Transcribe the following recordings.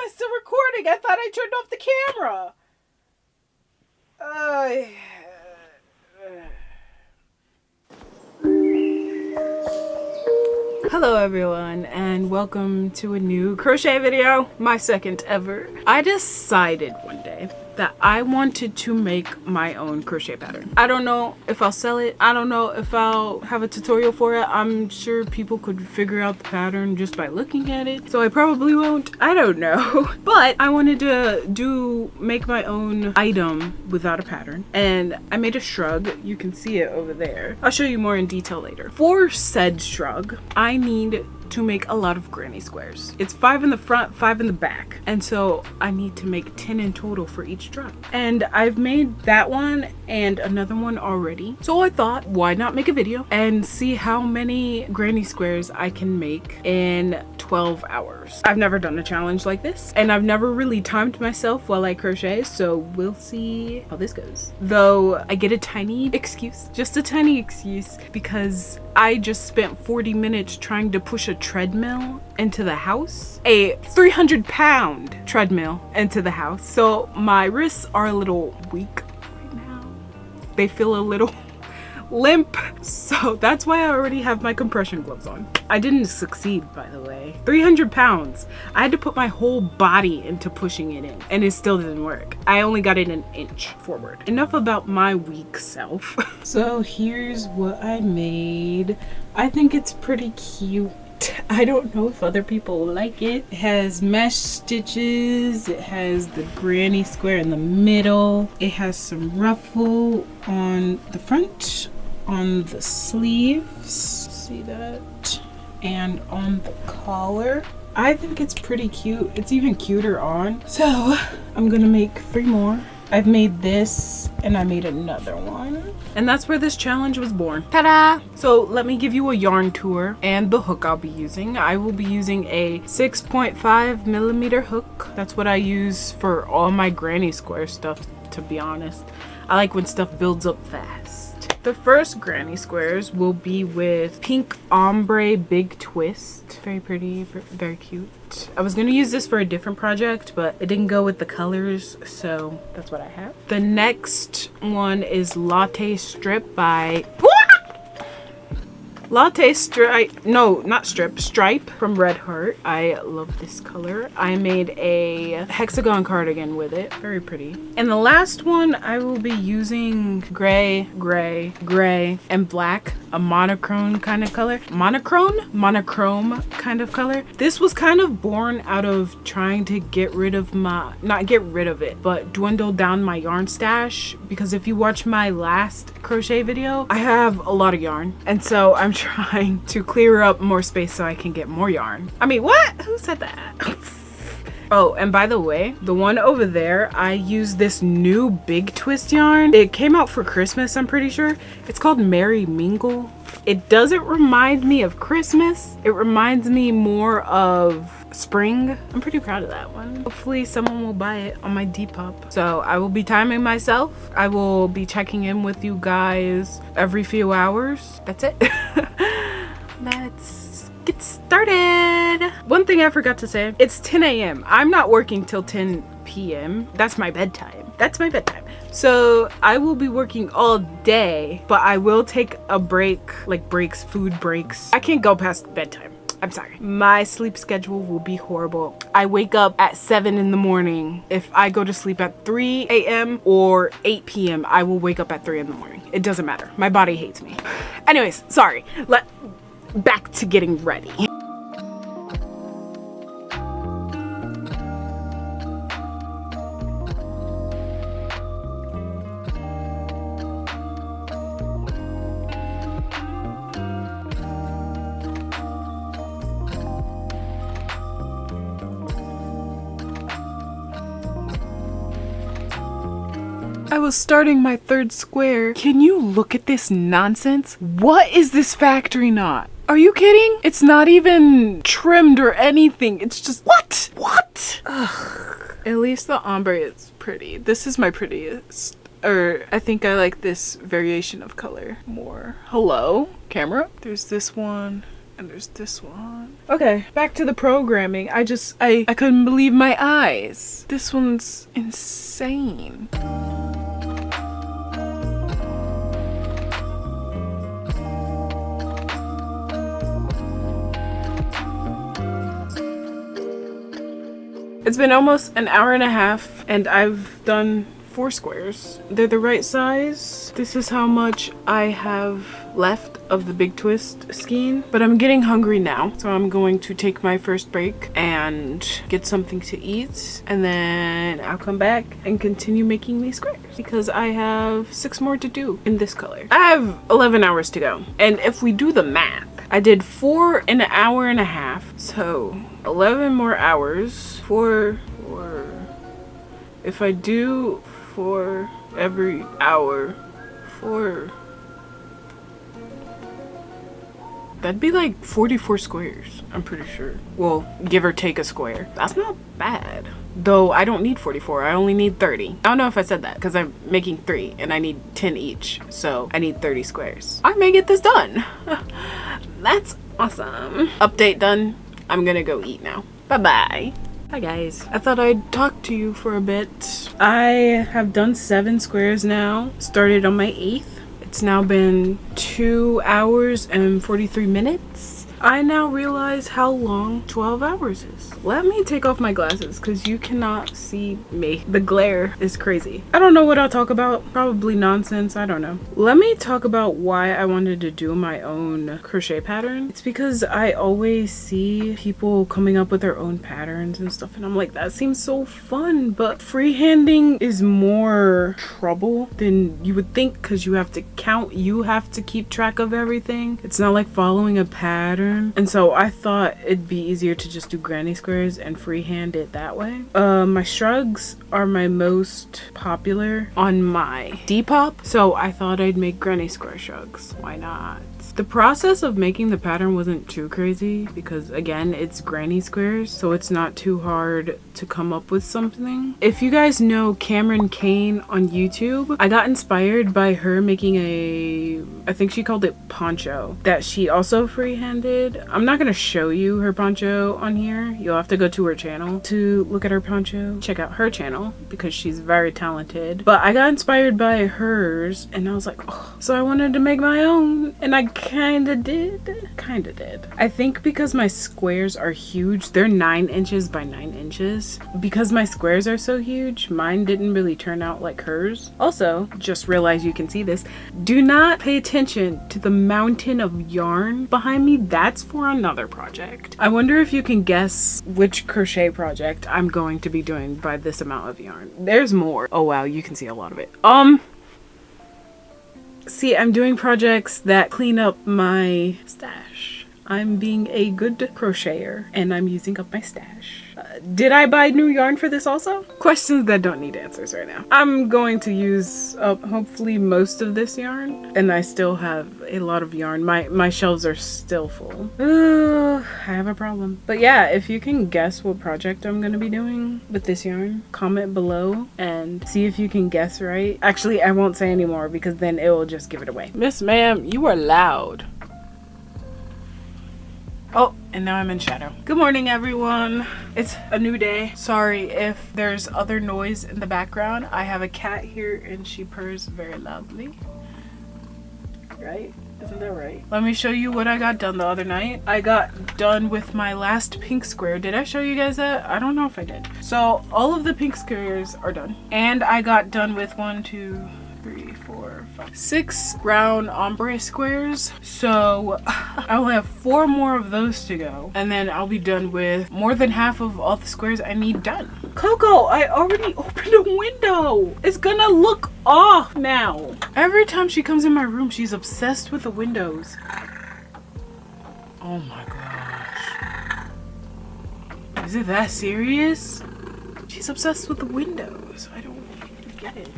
I still recording? I thought I turned off the camera. Hello everyone, and welcome to a new crochet video, my second ever. I decided one day that I wanted to make my own crochet pattern. I don't know if I'll sell it. I don't know if I'll have a tutorial for it. I'm sure people could figure out the pattern just by looking at it, so I probably won't. I don't know. But I wanted to make my own item without a pattern, and I made a shrug. You can see it over there. I'll show you more in detail later. For said shrug, I need to make a lot of granny squares. It's 5 in the front, 5 in the back, and so I need to make 10 in total for each drum. And I've made that one and another one already, so I thought, why not make a video and see how many granny squares I can make in 12 hours. I've never done a challenge like this, and I've never really timed myself while I crochet, so we'll see how this goes. Though I get a tiny excuse, just a tiny excuse, because I just spent 40 minutes trying to push a treadmill into the house, a 300-pound treadmill into the house. So my wrists are a little weak right now. They feel a little limp, so that's why I already have my compression gloves on. I didn't succeed, by the way. 300 pounds. I had to put my whole body into pushing it in, and it still didn't work. I only got it an inch forward. Enough about my weak self. So here's what I made. I think it's pretty cute. I don't know if other people like it. It has mesh stitches. It has the granny square in the middle. It has some ruffle on the front, on the sleeves. See that? And on the collar. I think it's pretty cute. It's even cuter on. So I'm gonna make 3 more. I've made this and I made another one. And that's where this challenge was born. Ta-da! So let me give you a yarn tour and the hook I'll be using. I will be using a 6.5 millimeter hook. That's what I use for all my granny square stuff, to be honest. I like when stuff builds up fast. The first granny squares will be with pink ombre big twist. Very pretty, very cute. I was gonna use this for a different project, but it didn't go with the colors, so that's what I have. The next one is Latte Strip by Stripe from Red Heart. I love this color. I made a hexagon cardigan with it. Very pretty. And the last one, I will be using gray, and black. A monochrome kind of color. Monochrome kind of color. This was kind of born out of trying to get rid of my, not get rid of it, but dwindle down my yarn stash. Because if you watch my last crochet video, I have a lot of yarn. And so I'm trying to clear up more space so I can get more yarn. I mean, what? Who said that? Oh, and by the way, the one over there, I used this new big twist yarn. It came out for Christmas, I'm pretty sure. It's called Merry Mingle. It doesn't remind me of Christmas. It reminds me more of spring. I'm pretty proud of that one. Hopefully someone will buy it on my Depop. So I will be timing myself. I will be checking in with you guys every few hours. That's it. Let's get started. One thing I forgot to say, it's 10 a.m. I'm not working till 10 p.m. That's my bedtime. That's my bedtime. So I will be working all day, but I will take a break, like breaks, food breaks. I can't go past bedtime. I'm sorry. My sleep schedule will be horrible. I wake up at 7 in the morning. If I go to sleep at 3 a.m. or 8 p.m., I will wake up at 3 in the morning. It doesn't matter. My body hates me. Anyways, sorry. Back to getting ready. I was starting my 3rd square. Can you look at this nonsense? What is this factory knot? Are you kidding? It's not even trimmed or anything. It's just, what? Ugh. At least the ombre is pretty. This is my prettiest. Or I think I like this variation of color more. Hello, camera? There's this one. And there's this one. Okay, back to the programming. I couldn't believe my eyes. This one's insane. It's been almost an hour and a half and I've done 4 squares. They're the right size. This is how much I have left of the big twist skein, but I'm getting hungry now, so I'm going to take my first break and get something to eat, and then I'll come back and continue making these squares because I have 6 more to do in this color. I have 11 hours to go, and if we do the math, I did 4 in an hour and a half, so 11 more hours for if I do 4 every hour for that'd be like 44 squares, I'm pretty sure. Well, give or take a square. That's not bad. Though I don't need 44, I only need 30. I don't know if I said that because I'm making 3 and I need 10 each. So I need 30 squares. I may get this done. That's awesome. Update done. I'm gonna go eat now. Bye-bye. Hi guys. I thought I'd talk to you for a bit. I have done 7 squares now. Started on my 8th. It's now been 2 hours and 43 minutes. I now realize how long 12 hours is. Let me take off my glasses because you cannot see me. The glare is crazy. I don't know what I'll talk about. Probably nonsense. I don't know. Let me talk about why I wanted to do my own crochet pattern. It's because I always see people coming up with their own patterns and stuff, and I'm like, that seems so fun, but freehanding is more trouble than you would think because you have to count, you have to keep track of everything. It's not like following a pattern. And so I thought it'd be easier to just do granny squares and freehand it that way. My shrugs are my most popular on my Depop, so I thought I'd make granny square shrugs. Why not? The process of making the pattern wasn't too crazy because, again, it's granny squares, so it's not too hard to come up with something. If you guys know Cameron Kane on YouTube, I got inspired by her making I think she called it poncho, that she also freehanded. I'm not gonna show you her poncho on here. You'll have to go to her channel to look at her poncho. Check out her channel because she's very talented. But I got inspired by hers and I was like, oh, so I wanted to make my own, and I kinda did. I think because my squares are huge, they're 9 inches by 9 inches. Because my squares are so huge, mine didn't really turn out like hers. Also, just realized you can see this. Do not pay attention to the mountain of yarn behind me. That's for another project. I wonder if you can guess which crochet project I'm going to be doing by this amount of yarn. There's more. Oh wow, you can see a lot of it. See, I'm doing projects that clean up my stash. I'm being a good crocheter and I'm using up my stash. Did I buy new yarn for this also? Questions that don't need answers right now. I'm going to use up hopefully most of this yarn, and I still have a lot of yarn. My shelves are still full. I have a problem. But yeah, if you can guess what project I'm gonna be doing with this yarn, comment below and see if you can guess right. Actually, I won't say anymore because then it will just give it away. Miss Ma'am, you are loud. Oh, and now I'm in shadow. Good morning, everyone. It's a new day. Sorry if there's other noise in the background. I have a cat here and she purrs very loudly. Right? Isn't that right? Let me show you what I got done the other night. I got done with my last pink square. Did I show you guys that? I don't know if I did. So all of the pink squares are done. And I got done with 1, 2, 3, 4, 5, 6 round ombre squares. So I only have 4 more of those to go, and then I'll be done with more than half of all the squares I need done. Coco, I already opened a window. It's gonna look off now. Every time she comes in my room, she's obsessed with the windows. Oh my gosh. Is it that serious? She's obsessed with the windows. I don't get it.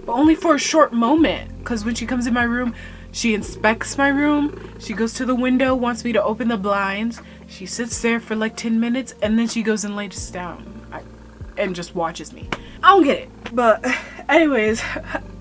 But only for a short moment, because when she comes in my room, she inspects my room, she goes to the window, wants me to open the blinds, she sits there for like 10 minutes, and then she goes and lays down and just watches me. I don't get it. But anyways,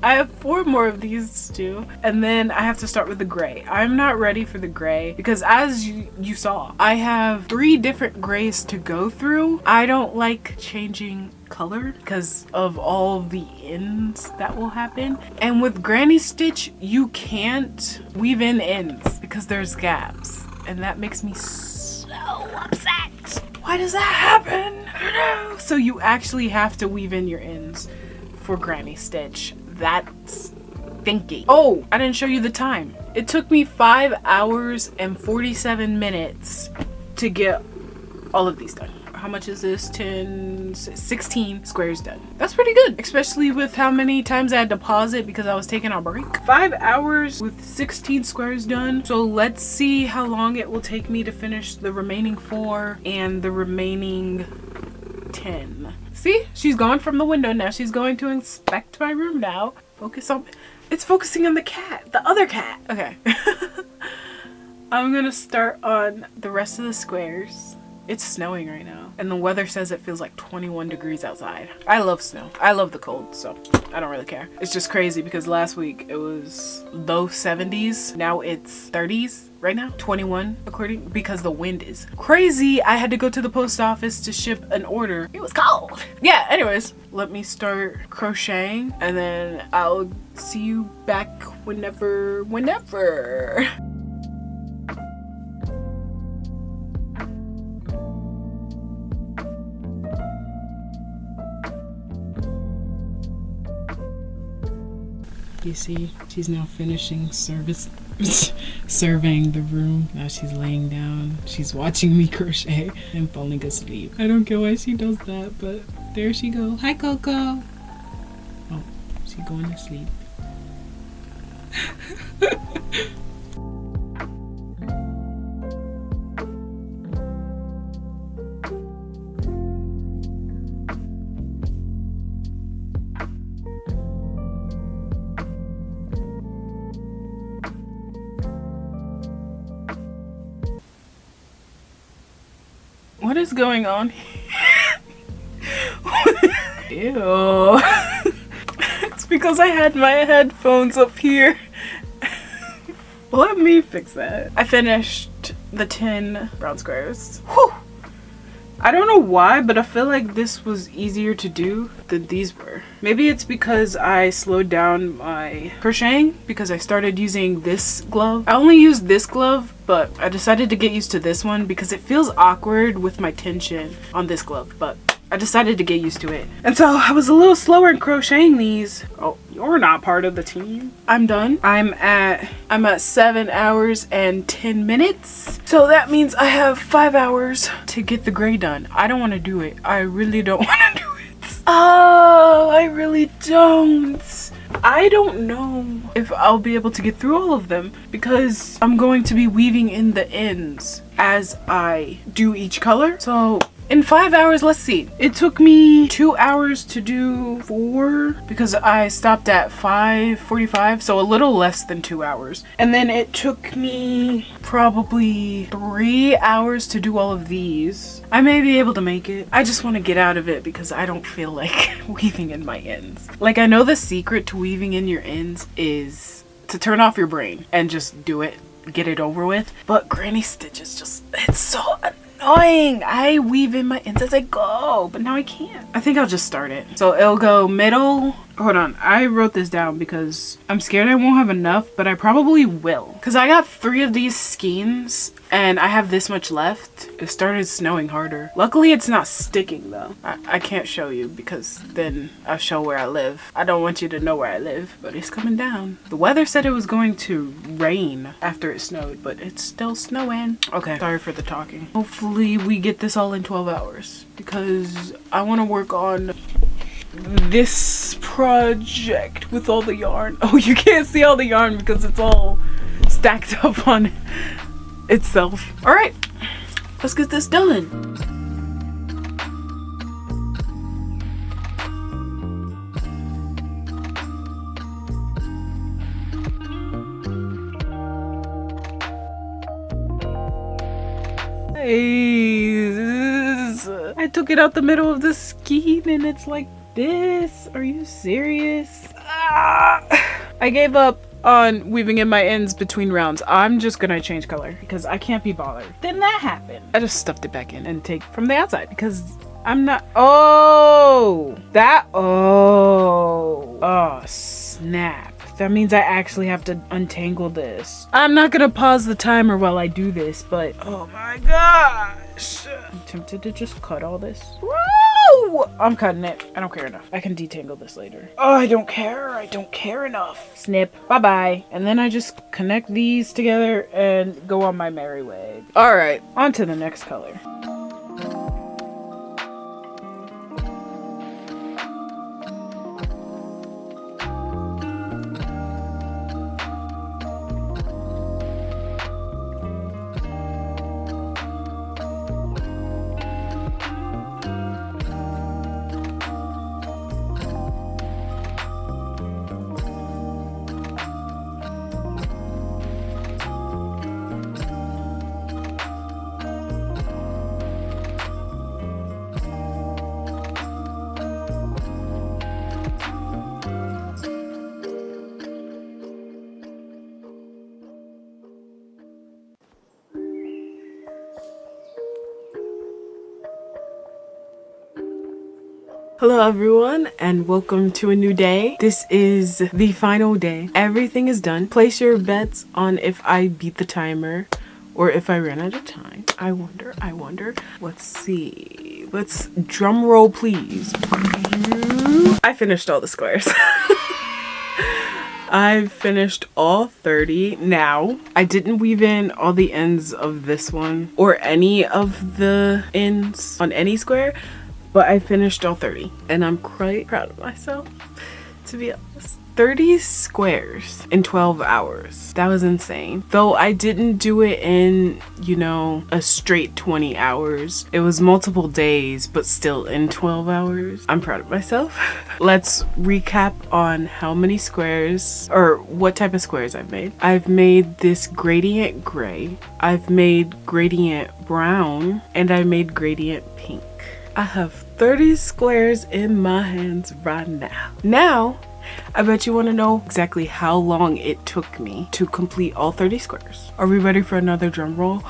I have 4 more of these to do, and then I have to start with the gray. I'm not ready for the gray because as you saw, I have 3 different grays to go through. I don't like changing color because of all the ends that will happen. And with granny stitch, you can't weave in ends because there's gaps. And that makes me so upset. Why does that happen? I don't know. So you actually have to weave in your ends for granny stitch. That's thinking. Oh, I didn't show you the time. It took me 5 hours and 47 minutes to get all of these done. How much is this? 16 squares done. That's pretty good, especially with how many times I had to pause it because I was taking a break. 5 hours with 16 squares done. So let's see how long it will take me to finish the remaining 4 and the remaining 10. See, she's gone from the window now. She's going to inspect my room now. Focus on, it's focusing on the cat, the other cat. Okay. I'm gonna start on the rest of the squares. It's snowing right now, and the weather says it feels like 21 degrees outside. I love snow. I love the cold, so I don't really care. It's just crazy because last week it was low 70s. Now it's 30s right now, 21 because the wind is crazy. I had to go to the post office to ship an order. It was cold. Yeah, anyways, let me start crocheting and then I'll see you back whenever. You see, she's now finishing surveying the room. Now she's laying down. She's watching me crochet and falling asleep. I don't get why she does that, but there she goes. Hi, Coco. Oh, she's going to sleep. What is going on here? Ew. It's because I had my headphones up here. Let me fix that. I finished the 10 brown squares. Whew. I don't know why, but I feel like this was easier to do than these were. Maybe it's because I slowed down my crocheting because I started using this glove. I only used this glove, but I decided to get used to this one because it feels awkward with my tension on this glove, but I decided to get used to it. And so I was a little slower in crocheting these. Oh, you're not part of the team. I'm done. I'm at 7 hours and 10 minutes. So that means I have 5 hours to get the gray done. I don't want to do it. I really don't want to do it. Oh, I really don't. I don't know if I'll be able to get through all of them because I'm going to be weaving in the ends as I do each color. So in 5 hours, let's see. It took me 2 hours to do 4 because I stopped at 5:45, so a little less than 2 hours. And then it took me probably 3 hours to do all of these. I may be able to make it. I just want to get out of it because I don't feel like weaving in my ends. Like, I know the secret to weaving in your ends is to turn off your brain and just do it, get it over with. But granny stitch is just, it's so annoying. I weave in my ends as I go, but now I can't. I think I'll just start it. So it'll go middle. Hold on, I wrote this down because I'm scared I won't have enough, but I probably will. Because I got 3 of these skeins and I have this much left. It started snowing harder. Luckily it's not sticking though. I can't show you because then I'll show where I live. I don't want you to know where I live, but it's coming down. The weather said it was going to rain after it snowed, but it's still snowing. Okay, sorry for the talking. Hopefully we get this all in 12 hours because I want to work on this project with all the yarn. Oh, you can't see all the yarn because it's all stacked up on itself. All right, let's get this done. I took it out the middle of the skein and it's like this? Are you serious? I gave up on weaving in my ends between rounds. I'm just gonna change color because I can't be bothered. Then that happened. I just stuffed it back in and take from the outside because I'm not. Oh, snap. That means I actually have to untangle this. I'm not gonna pause the timer while I do this, but oh my gosh. I'm tempted to just cut all this. Woo! I'm cutting it. I don't care enough. I can detangle this later. Oh, I don't care. I don't care enough. Snip. Bye-bye. And then I just connect these together and go on my merry way. All right, on to the next color. Hello everyone and welcome to a new day. This is the final day. Everything is done. Place your bets on if I beat the timer or if I ran out of time. I wonder. Let's see. Let's drum roll please. I finished all the squares. I've finished all 30 now. I didn't weave in all the ends of this one or any of the ends on any square, but I finished all 30 and I'm quite proud of myself, to be honest. 30 squares in 12 hours. That was insane. Though I didn't do it in, you know, a straight 20 hours. It was multiple days, but still in 12 hours. I'm proud of myself. Let's recap on how many squares or what type of squares I've made. I've made this gradient gray. I've made gradient brown, and I made gradient pink. I have 30 squares in my hands right now. Now, I bet you want to know exactly how long it took me to complete all 30 squares. Are we ready for another drum roll?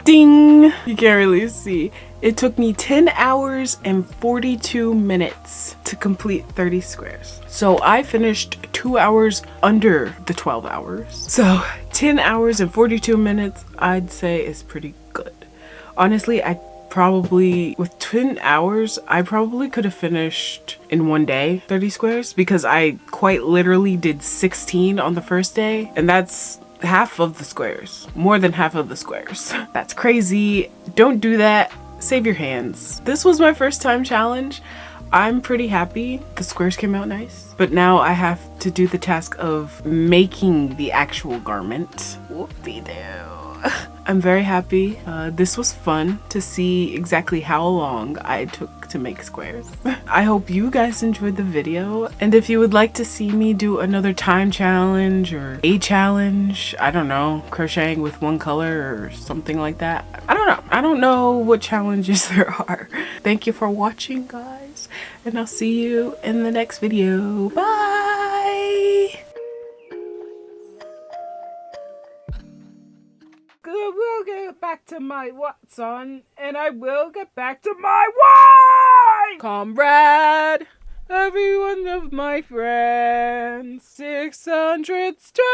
Ding! You can't really see. It took me 10 hours and 42 minutes to complete 30 squares. So I finished 2 hours under the 12 hours. So 10 hours and 42 minutes, I'd say is pretty good. Honestly, with 10 hours, I probably could have finished in one day 30 squares because I quite literally did 16 on the first day, and that's half of the squares, more than half of the squares. That's crazy. Don't do that. Save your hands. This was my first time challenge. I'm pretty happy. The squares came out nice, but now I have to do the task of making the actual garment. Whoopsie-doo. I'm very happy. This was fun to see exactly how long I took to make squares. I hope you guys enjoyed the video, and if you would like to see me do another time challenge or a challenge, I don't know, crocheting with one color or something like that. I don't know what challenges there are. Thank you for watching, guys, and I'll see you in the next video. Bye! I will get back to my what, son? And I will get back to my why! Comrade, every one of my friends, 600 straight,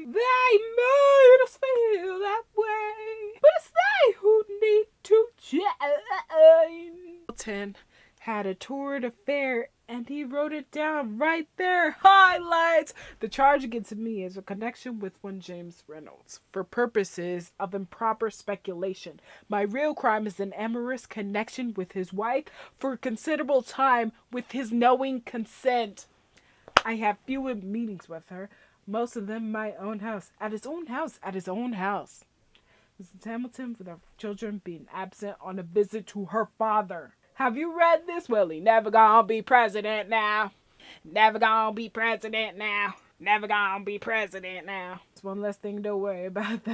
they made us feel that way, but it's they who need to change. Milton had a tour de fair, and he wrote it down right there. Highlights. The charge against me is a connection with one James Reynolds for purposes of improper speculation. My real crime is an amorous connection with his wife for considerable time with his knowing consent. I have few meetings with her, most of them in my own house. At his own house. Mrs. Hamilton, with our children being absent on a visit to her father. Have you read this? Well, he never gonna be president now. Never gonna be president now. Never gonna be president now. That's one less thing to worry about.